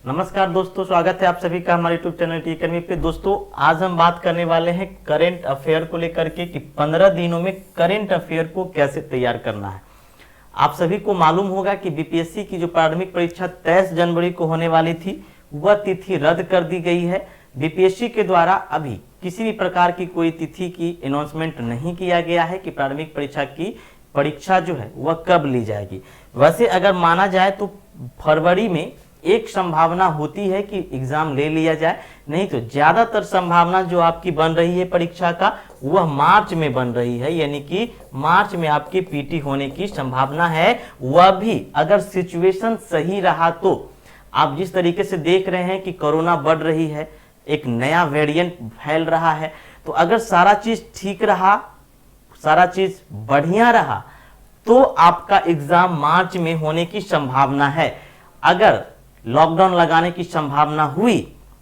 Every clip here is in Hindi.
नमस्कार दोस्तों, स्वागत है आप सभी का हमारे यूट्यूब चैनल टी अकेडमी पे। दोस्तों आज हम बात करने वाले हैं करंट अफेयर को लेकर के कि 15 दिनों में करंट अफेयर को कैसे तैयार करना है। आप सभी को मालूम होगा कि बीपीएससी की जो प्रारंभिक परीक्षा 23 जनवरी को होने वाली थी वह तिथि रद्द कर दी गई है। बीपीएससी के द्वारा अभी किसी भी प्रकार की कोई तिथि की अनाउंसमेंट नहीं किया गया है कि प्रारंभिक परीक्षा की परीक्षा जो है वह कब ली जाएगी। वैसे अगर माना जाए तो फरवरी में एक संभावना होती है कि एग्जाम ले लिया जाए, नहीं तो ज्यादातर संभावना जो आपकी बन रही है परीक्षा का वह मार्च में बन रही है, यानी कि मार्च में आपकी पीटी होने की संभावना है। वह भी अगर सिचुएशन सही रहा तो। आप जिस तरीके से देख रहे हैं कि कोरोना बढ़ रही है, एक नया वेरिएंट फैल रहा है, तो अगर सारा चीज ठीक रहा, सारा चीज बढ़िया रहा तो आपका एग्जाम मार्च में होने की संभावना है। अगर लॉकडाउन लगाने की संभावना हुई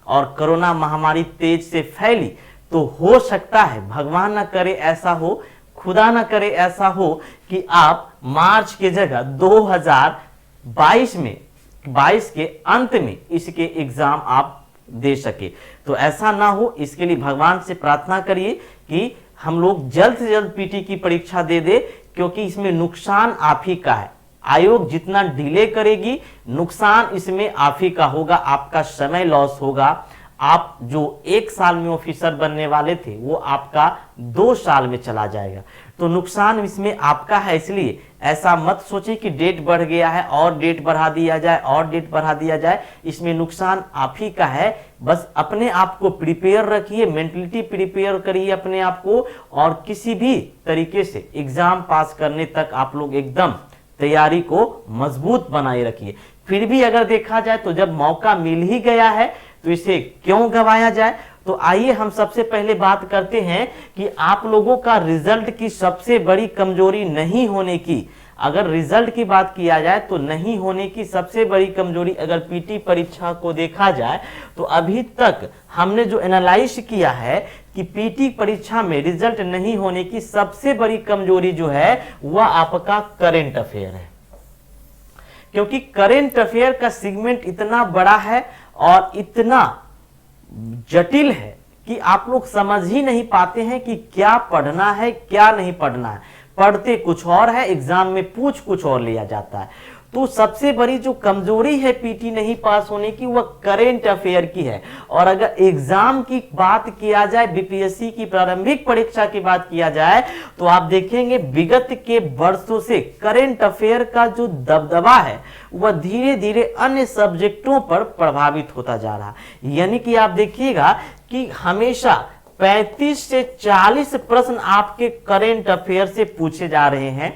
और कोरोना महामारी तेज से फैली तो हो सकता है, भगवान न करे ऐसा हो, खुदा न करे ऐसा हो कि आप मार्च के जगह 2022 में 22 के अंत में इसके एग्जाम आप दे सके। तो ऐसा ना हो, इसके लिए भगवान से प्रार्थना करिए कि हम लोग जल्द से जल्द पीटी की परीक्षा दे दे, क्योंकि इसमें नुकसान आप ही का है। आयोग जितना डिले करेगी नुकसान इसमें आप ही का होगा, आपका समय लॉस होगा। आप जो 1 साल में ऑफिसर बनने वाले थे वो आपका 2 साल में चला जाएगा, तो नुकसान इसमें आपका है। इसलिए ऐसा मत सोचिए कि डेट बढ़ गया है और डेट बढ़ा दिया जाए और डेट बढ़ा दिया जाए, इसमें नुकसान आप ही का है। बस अपने आप को प्रिपेयर रखिए, मेंटलिटी प्रिपेयर करिए अपने आप को, और किसी भी तरीके से एग्जाम पास करने तक आप लोग एकदम तैयारी को मजबूत बनाए रखिए। फिर भी अगर देखा जाए तो जब मौका मिल ही गया है तो इसे क्यों गंवाया जाए। तो आइए हम सबसे पहले बात करते हैं कि आप लोगों का रिजल्ट की सबसे बड़ी कमजोरी नहीं होने की, अगर रिजल्ट की बात किया जाए तो नहीं होने की सबसे बड़ी कमजोरी अगर पीटी परीक्षा को देखा जाए तो अभी तक हमने जो एनालाइज किया है कि पीटी परीक्षा में रिजल्ट नहीं होने की सबसे बड़ी कमजोरी जो है वह आपका करंट अफेयर है। क्योंकि करंट अफेयर का सेगमेंट इतना बड़ा है और इतना जटिल है कि आप लोग समझ ही नहीं पाते हैं कि क्या पढ़ना है क्या नहीं पढ़ना है। पढ़ते कुछ और है, एग्जाम में पूछ कुछ और लिया जाता है। तो सबसे बड़ी जो कमजोरी है पीटी नहीं पास होने की वह करंट अफेयर की है। और अगर एग्जाम की बात किया जाए, बीपीएससी की प्रारंभिक परीक्षा की बात किया जाए, तो आप देखेंगे विगत के वर्षों से करंट अफेयर का जो दबदबा है वह धीरे धीरे अन्य सब्जेक्टों पर प्रभावित होता जा रहा है। यानी कि आप देखिएगा कि हमेशा 35 से 40 प्रश्न आपके करंट अफेयर से पूछे जा रहे हैं।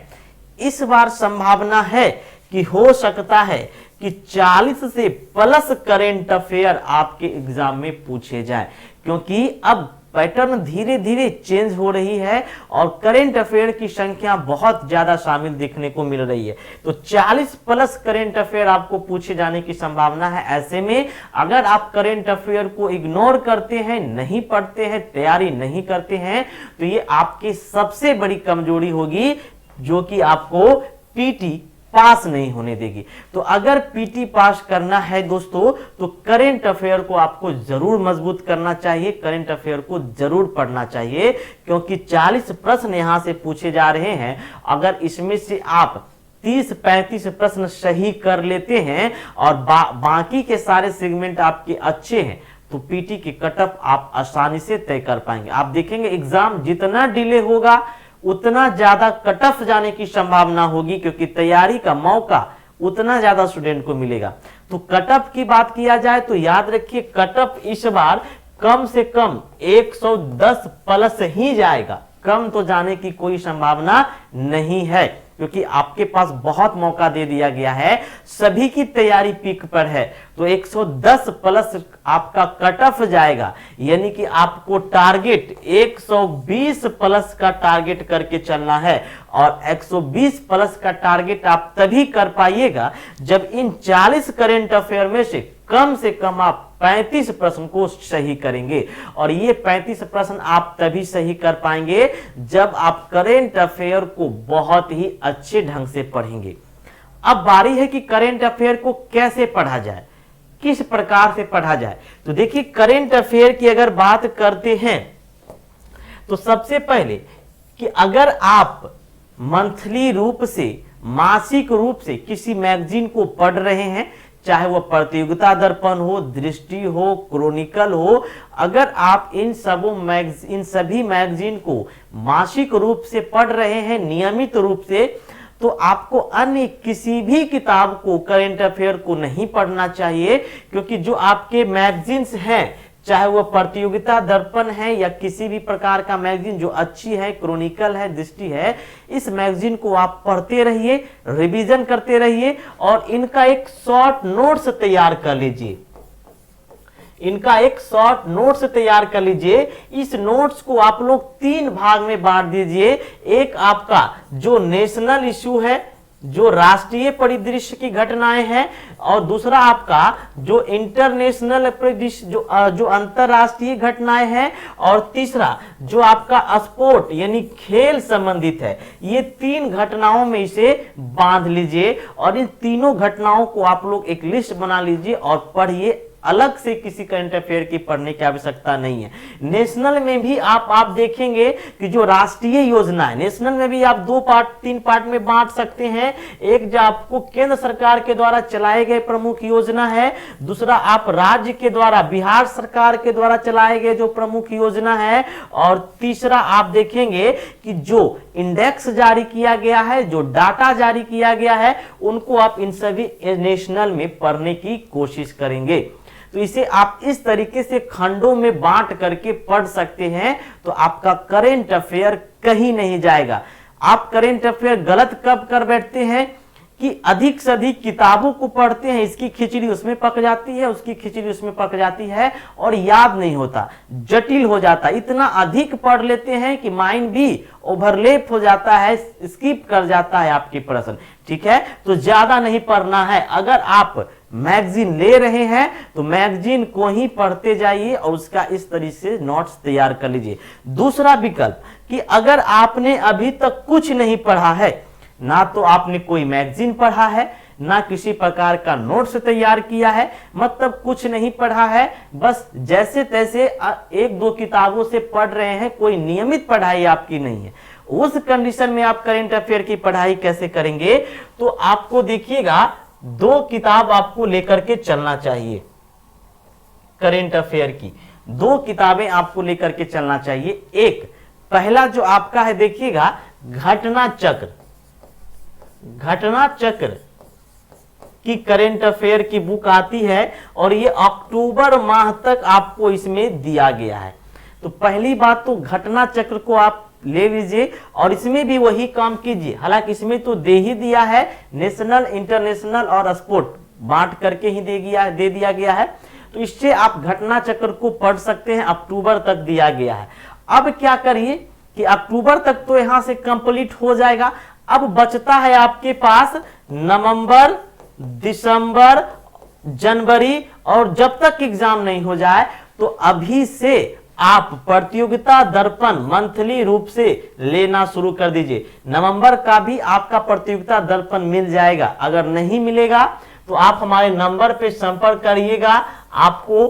इस बार संभावना है कि हो सकता है कि 40 से प्लस करंट अफेयर आपके एग्जाम में पूछे जाए, क्योंकि अब पैटर्न धीरे धीरे चेंज हो रही है और करंट अफेयर की संख्या बहुत ज्यादा शामिल देखने को मिल रही है। तो 40 प्लस करंट अफेयर आपको पूछे जाने की संभावना है। ऐसे में अगर आप करंट अफेयर को इग्नोर करते हैं, नहीं पढ़ते हैं, तैयारी नहीं करते हैं, तो ये आपकी सबसे बड़ी कमजोरी होगी जो कि आपको पीटी पास नहीं होने देगी। तो अगर पीटी पास करना है दोस्तों तो करंट अफेयर को आपको जरूर मजबूत करना चाहिए, करंट अफेयर को जरूर पढ़ना चाहिए, क्योंकि 40 प्रश्न यहां से पूछे जा रहे हैं। अगर इसमें से आप 30-35 प्रश्न सही कर लेते हैं और बाकी के सारे सेगमेंट आपके अच्छे हैं तो पीटी की कटअप आप आसानी से तय कर पाएंगे। आप देखेंगे एग्जाम जितना डिले होगा उतना ज्यादा कट ऑफ जाने की संभावना होगी, क्योंकि तैयारी का मौका उतना ज्यादा स्टूडेंट को मिलेगा। तो कट ऑफ की बात किया जाए तो याद रखिए कट ऑफ इस बार कम से कम 110 प्लस ही जाएगा, कम तो जाने की कोई संभावना नहीं है, क्योंकि आपके पास बहुत मौका दे दिया गया है, सभी की तैयारी पीक पर है। तो 110 प्लस आपका कट ऑफ जाएगा, यानी कि आपको टारगेट 120 प्लस का टारगेट करके चलना है। और 120 प्लस का टारगेट आप तभी कर पाइएगा जब इन 40 करंट अफेयर में से कम आप 35 प्रश्न को सही करेंगे। और ये 35 प्रश्न आप तभी सही कर पाएंगे जब आप करंट अफेयर को बहुत ही अच्छे ढंग से पढ़ेंगे। अब बारी है कि करंट अफेयर को कैसे पढ़ा जाए, किस प्रकार से पढ़ा जाए। तो देखिए करेंट अफेयर की अगर बात करते हैं तो सबसे पहले कि अगर आप मंथली रूप से, मासिक रूप से किसी मैगजीन को पढ़ रहे हैं, चाहे वह प्रतियोगिता दर्पण हो, दृष्टि हो, क्रॉनिकल हो, अगर आप इन सभी मैगजीन को मासिक रूप से पढ़ रहे हैं नियमित रूप से, तो आपको अन्य किसी भी किताब को, करेंट अफेयर को नहीं पढ़ना चाहिए, क्योंकि जो आपके मैगजीन्स हैं, चाहे वह प्रतियोगिता दर्पण है या किसी भी प्रकार का मैगजीन जो अच्छी है, क्रॉनिकल है, दृष्टि है, इस मैगजीन को आप पढ़ते रहिए, रिवीजन करते रहिए और इनका एक शॉर्ट नोट्स तैयार कर लीजिए। इनका एक शॉर्ट नोट्स तैयार कर लीजिए। इस नोट्स को आप लोग 3 भाग में बांट दीजिए। एक आपका जो नेशनल इश्यू है, जो राष्ट्रीय परिदृश्य की घटनाएं हैं, और दूसरा आपका जो इंटरनेशनल जो अंतरराष्ट्रीय घटनाएं हैं, और तीसरा जो आपका स्पोर्ट यानी खेल संबंधित है। ये 3 घटनाओं में इसे बांध लीजिए और इन तीनों घटनाओं को आप लोग एक लिस्ट बना लीजिए और पढ़िए। अलग से किसी करंट अफेयर की पढ़ने की आवश्यकता नहीं है। नेशनल में भी आप देखेंगे कि जो राष्ट्रीय योजना है, नेशनल में भी आप 2-3 पार्ट में बांट सकते हैं। एक जो आपको केंद्र सरकार के द्वारा चलाए गए प्रमुख योजना है, दूसरा आप राज्य के द्वारा, बिहार सरकार के द्वारा चलाए गए जो प्रमुख योजना है, और तीसरा आप देखेंगे कि जो इंडेक्स जारी किया गया है, जो डाटा जारी किया गया है, उनको आप इन सभी नेशनल में पढ़ने की कोशिश करेंगे। तो इसे आप इस तरीके से खंडों में बांट करके पढ़ सकते हैं, तो आपका करेंट अफेयर कहीं नहीं जाएगा। आप करेंट अफेयर गलत कब कर बैठते हैं कि अधिक से अधिक किताबों को पढ़ते हैं, इसकी खिचड़ी उसमें पक जाती है, उसकी खिचड़ी उसमें पक जाती है और याद नहीं होता, जटिल हो जाता है। इतना अधिक पढ़ लेते हैं कि माइंड भी ओवरलैप हो जाता है, स्किप कर जाता है आपके प्रश्न। ठीक है, तो ज्यादा नहीं पढ़ना है। अगर आप मैगजीन ले रहे हैं तो मैगजीन को ही पढ़ते जाइए और उसका इस तरीके से नोट्स तैयार कर लीजिए। दूसरा विकल्प कि अगर आपने अभी तक कुछ नहीं पढ़ा है, ना तो आपने कोई मैगजीन पढ़ा है, ना किसी प्रकार का नोट्स तैयार किया है, मतलब कुछ नहीं पढ़ा है, बस जैसे तैसे 1-2 किताबों से पढ़ रहे हैं, कोई नियमित पढ़ाई आपकी नहीं है, उस कंडीशन में आप करंट अफेयर की पढ़ाई कैसे करेंगे? तो आपको देखिएगा 2 किताब आपको लेकर के चलना चाहिए। करंट अफेयर की 2 किताबें आपको लेकर के चलना चाहिए। एक पहला जो आपका है, देखिएगा घटना चक्र। घटना चक्र की करंट अफेयर की बुक आती है और ये अक्टूबर माह तक आपको इसमें दिया गया है। तो पहली बात तो घटना चक्र को आप ले लीजिए और इसमें भी वही काम कीजिए। हालांकि इसमें तो दे ही दिया है, नेशनल, इंटरनेशनल और स्पोर्ट बांट करके ही दे दिया गया है। तो इससे आप घटना चक्र को पढ़ सकते हैं, अक्टूबर तक दिया गया है। अब क्या करिए कि अक्टूबर तक तो यहां से कंप्लीट हो जाएगा। अब बचता है आपके पास नवंबर, दिसंबर, जनवरी, और जब तक एग्जाम नहीं हो जाए तो अभी से आप प्रतियोगिता दर्पण मंथली रूप से लेना शुरू कर दीजिए। नवंबर का भी आपका प्रतियोगिता दर्पण मिल जाएगा। अगर नहीं मिलेगा तो आप हमारे नंबर पे संपर्क करिएगा, आपको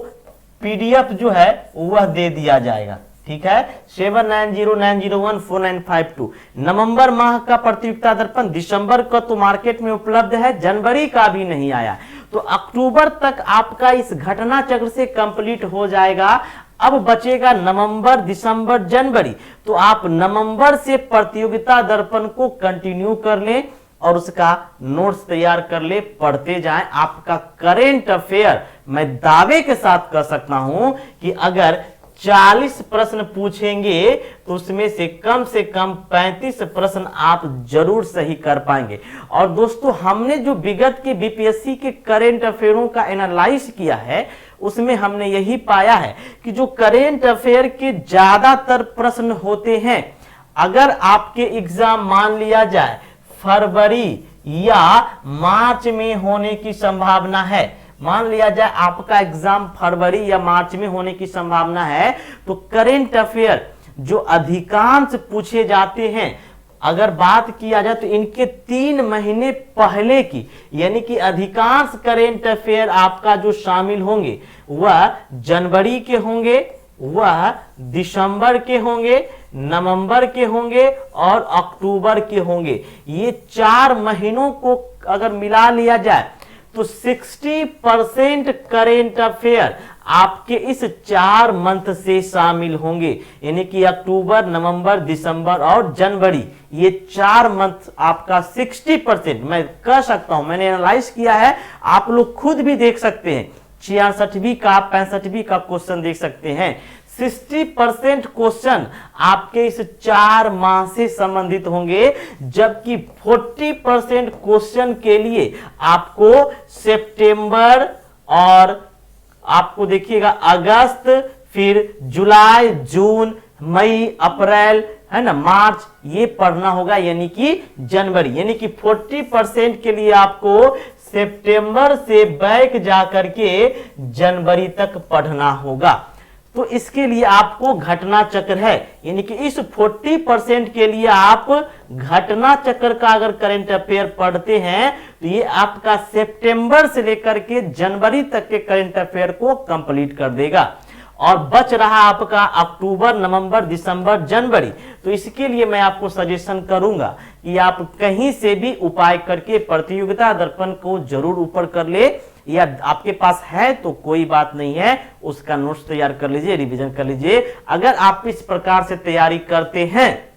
पीडीएफ जो है वह दे दिया जाएगा। ठीक है, 7909014952। नवंबर माह का प्रतियोगिता दर्पण, दिसंबर का तो मार्केट में उपलब्ध है, जनवरी का भी नहीं आया, तो अक्टूबर तक आपका इस घटना चक्र से कंप्लीट हो जाएगा। अब बचेगा नवंबर, दिसंबर, जनवरी, तो आप नवंबर से प्रतियोगिता दर्पण को कंटिन्यू कर लें और उसका नोट्स तैयार कर ले, पढ़ते जाएं। आपका करेंट अफेयर मैं दावे के साथ कह सकता हूं कि अगर 40 प्रश्न पूछेंगे तो उसमें से कम 35 प्रश्न आप जरूर सही कर पाएंगे। और दोस्तों, हमने जो विगत के बीपीएससी के करेंट अफेयरों का एनालाइज किया है उसमें हमने यही पाया है कि जो करेंट अफेयर के ज्यादातर प्रश्न होते हैं, अगर आपके एग्जाम मान लिया जाए फरवरी या मार्च में होने की संभावना है, मान लिया जाए आपका एग्जाम फरवरी या मार्च में होने की संभावना है, तो करेंट अफेयर जो अधिकांश पूछे जाते हैं अगर बात किया जाए तो इनके 3 महीने पहले की, यानी कि अधिकांश करेंट अफेयर आपका जो शामिल होंगे वह जनवरी के होंगे, वह दिसंबर के होंगे, नवंबर के होंगे और अक्टूबर के होंगे। ये 4 महीनों को अगर मिला लिया जाए तो 60% करेंट अफेयर आपके इस 4 मंथ से शामिल होंगे, यानी कि अक्टूबर, नवंबर, दिसंबर और जनवरी, ये 4 मंथ आपका 60%, मैं कह सकता हूं, मैंने एनालाइज किया है, आप लोग खुद भी देख सकते हैं, 66वीं का 65वीं का क्वेश्चन देख सकते हैं। 60% क्वेश्चन आपके इस 4 माह से संबंधित होंगे, जबकि 40% क्वेश्चन के लिए आपको सितंबर और आपको देखिएगा अगस्त, फिर जुलाई, जून, मई, अप्रैल, है ना, मार्च, ये पढ़ना होगा, यानी कि जनवरी, यानी कि 40% के लिए आपको सितंबर से बैक जाकर के जनवरी तक पढ़ना होगा। तो इसके लिए आपको घटना चक्र है, यानी कि इस 40% के लिए आप घटना चक्र का अगर करंट अफेयर पढ़ते हैं तो ये आपका सितंबर से लेकर के जनवरी तक के करंट अफेयर को कंप्लीट कर देगा। और बच रहा आपका अक्टूबर, नवंबर, दिसंबर, जनवरी, तो इसके लिए मैं आपको सजेशन करूंगा कि आप कहीं से भी उपाय करके प्रतियोगिता दर्पण को जरूर ऊपर कर ले, या आपके पास है तो कोई बात नहीं है, उसका नोट्स तैयार कर लीजिए, रिवीजन कर लीजिए। अगर आप इस प्रकार से तैयारी करते हैं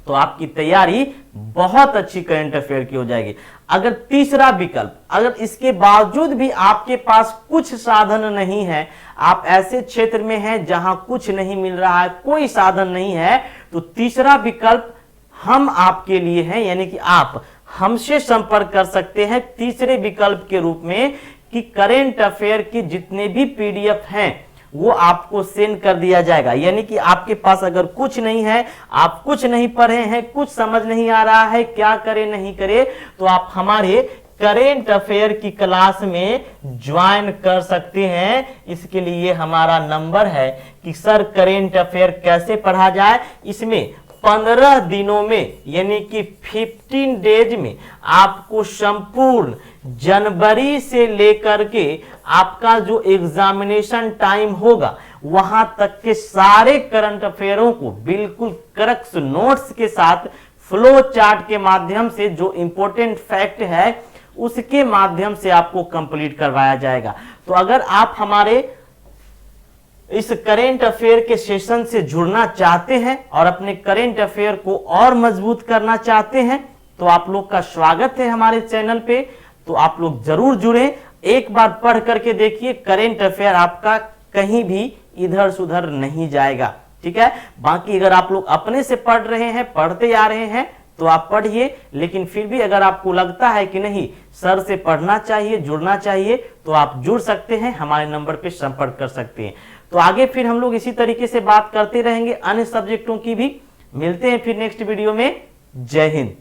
तो आपकी तैयारी बहुत अच्छी करंट अफेयर की हो जाएगी। अगर तीसरा विकल्प, अगर इसके बावजूद भी आपके पास कुछ साधन नहीं है, आप ऐसे क्षेत्र में हैं जहां कुछ नहीं मिल रहा है, कोई साधन नहीं है, तो तीसरा विकल्प हम आपके लिए हैं, यानी कि आप हमसे संपर्क कर सकते हैं तीसरे विकल्प के रूप में कि करंट अफेयर के जितने भी पीडीएफ हैं वो आपको सेंड कर दिया जाएगा। यानी कि आपके पास अगर कुछ नहीं है, आप कुछ नहीं पढ़े हैं, कुछ समझ नहीं आ रहा है, क्या करें नहीं करें, तो आप हमारे करेंट अफेयर की क्लास में ज्वाइन कर सकते हैं। इसके लिए हमारा नंबर है कि सर करेंट अफेयर कैसे पढ़ा जाए। इसमें 15 दिनों में, यानी कि 15 डेज में आपको संपूर्ण जनवरी से लेकर के आपका जो एग्जामिनेशन टाइम होगा वहां तक के सारे करंट अफेयरों को बिल्कुल करेक्ट नोट्स के साथ फ्लो चार्ट के माध्यम से, जो इंपॉर्टेंट फैक्ट है उसके माध्यम से आपको कंप्लीट करवाया जाएगा। तो अगर आप हमारे इस करेंट अफेयर के सेशन से जुड़ना चाहते हैं और अपने करेंट अफेयर को और मजबूत करना चाहते हैं तो आप लोग का स्वागत है हमारे चैनल पे। तो आप लोग जरूर जुड़ें, एक बार पढ़ करके देखिए, करेंट अफेयर आपका कहीं भी इधर सुधर नहीं जाएगा, ठीक है। बाकी अगर आप लोग अपने से पढ़ रहे हैं, पढ़ते आ रहे हैं तो आप पढ़िए, लेकिन फिर भी अगर आपको लगता है कि नहीं सर से पढ़ना चाहिए, जुड़ना चाहिए, तो आप जुड़ सकते हैं, हमारे नंबर पे संपर्क कर सकते हैं। तो आगे फिर हम लोग इसी तरीके से बात करते रहेंगे अन्य सब्जेक्टों की भी। मिलते हैं फिर नेक्स्ट वीडियो में। जय हिंद।